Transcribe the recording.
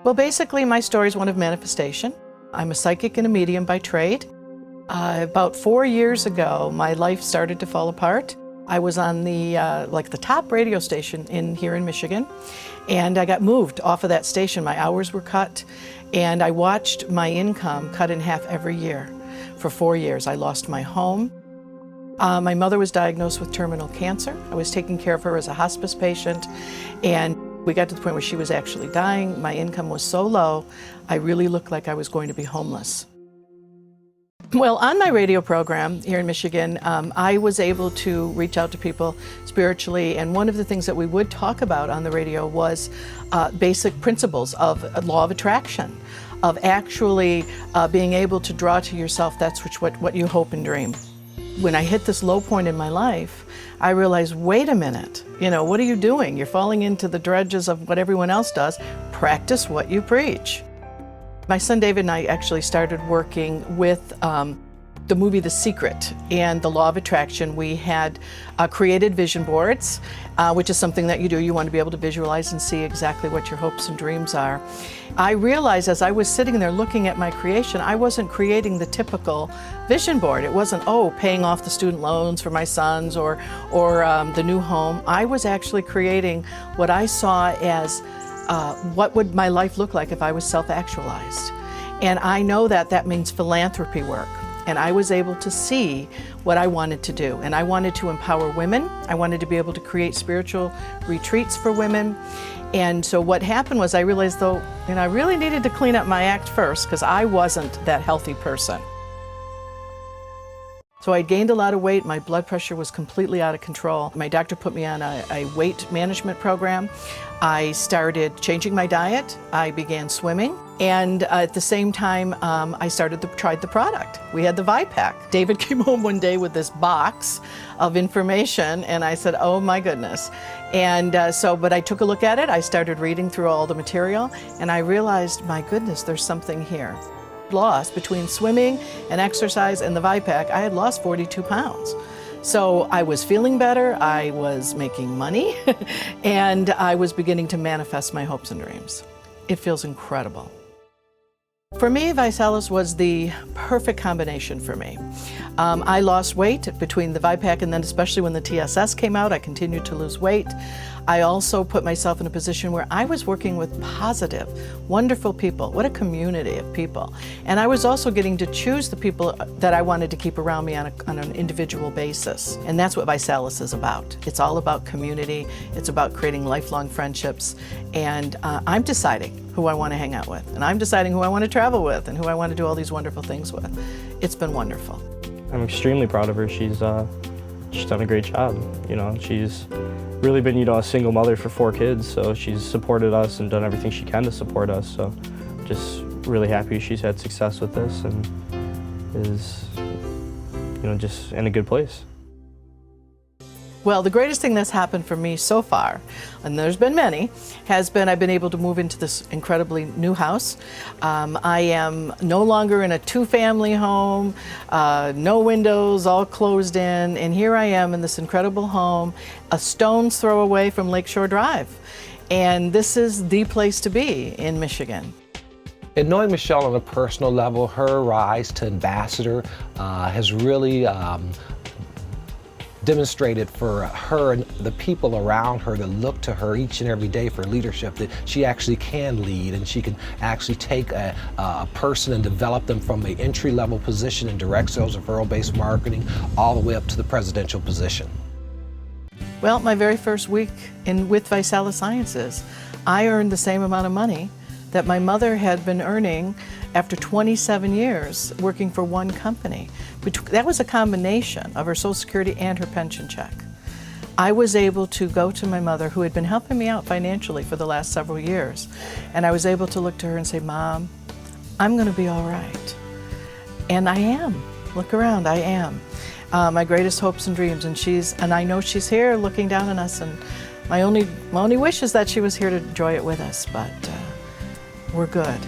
Well, basically, my story is one of manifestation. I'm a psychic and a medium by trade. About 4 years ago, my life started to fall apart. I was on the top radio station here in Michigan, and I got moved off of that station. My hours were cut, and I watched my income cut in half every year. For 4 years, I lost my home. My mother was diagnosed with terminal cancer. I was taking care of her as a hospice patient, and we got to the point where she was actually dying. My income was so low, I really looked like I was going to be homeless. Well, on my radio program here in Michigan, I was able to reach out to people spiritually, and one of the things that we would talk about on the radio was basic principles of law of attraction, of actually being able to draw to yourself what you hope and dream. When I hit this low point in my life, I realized, wait a minute, what are you doing? You're falling into the dredges of what everyone else does. Practice what you preach. My son David and I actually started working with the movie The Secret and the Law of Attraction. We had created vision boards, which is something that you do. You want to be able to visualize and see exactly what your hopes and dreams are. I realized as I was sitting there looking at my creation, I wasn't creating the typical vision board. It wasn't, paying off the student loans for my sons or the new home. I was actually creating what I saw as what would my life look like if I was self-actualized. And I know that means philanthropy work. And I was able to see what I wanted to do. And I wanted to empower women. I wanted to be able to create spiritual retreats for women. And so what happened was I realized, though, I really needed to clean up my act first because I wasn't that healthy person. So I gained a lot of weight. My blood pressure was completely out of control. My doctor put me on a weight management program. I started changing my diet. I began swimming. And at the same time, I tried the product. We had the ViPack. David came home one day with this box of information, and I said, oh my goodness. And but I took a look at it. I started reading through all the material, and I realized, my goodness, there's something here. Lost between swimming and exercise and the ViPack, I had lost 42 pounds. So I was feeling better, I was making money, and I was beginning to manifest my hopes and dreams. It feels incredible. For me, Visalis was the perfect combination for me. I lost weight between the ViPack and then especially when the TSS came out, I continued to lose weight. I also put myself in a position where I was working with positive, wonderful people. What a community of people. And I was also getting to choose the people that I wanted to keep around me on an individual basis. And that's what Visalis is about. It's all about community. It's about creating lifelong friendships. And I'm deciding who I want to hang out with. And I'm deciding who I want to travel with and who I want to do all these wonderful things with. It's been wonderful. I'm extremely proud of her. She's done a great job. She's really been, a single mother for 4 kids, so she's supported us and done everything she can to support us. So just really happy she's had success with this and is, just in a good place. Well, the greatest thing that's happened for me so far, and there's been many, has been I've been able to move into this incredibly new house. I am no longer in a 2-family home, no windows, all closed in, and here I am in this incredible home, a stone's throw away from Lakeshore Drive. And this is the place to be in Michigan. And knowing Michelle on a personal level, her rise to ambassador has really demonstrated for her and the people around her that look to her each and every day for leadership that she actually can lead and she can actually take a person and develop them from an entry-level position in direct sales, referral-based marketing, all the way up to the presidential position. Well, my very first week with Visalis Sciences, I earned the same amount of money that my mother had been earning after 27 years working for one company. That was a combination of her Social Security and her pension check. I was able to go to my mother, who had been helping me out financially for the last several years, and I was able to look to her and say, Mom, I'm going to be all right. And I am. Look around, I am. My greatest hopes and dreams, and I know she's here looking down on us, and my only wish is that she was here to enjoy it with us, but we're good.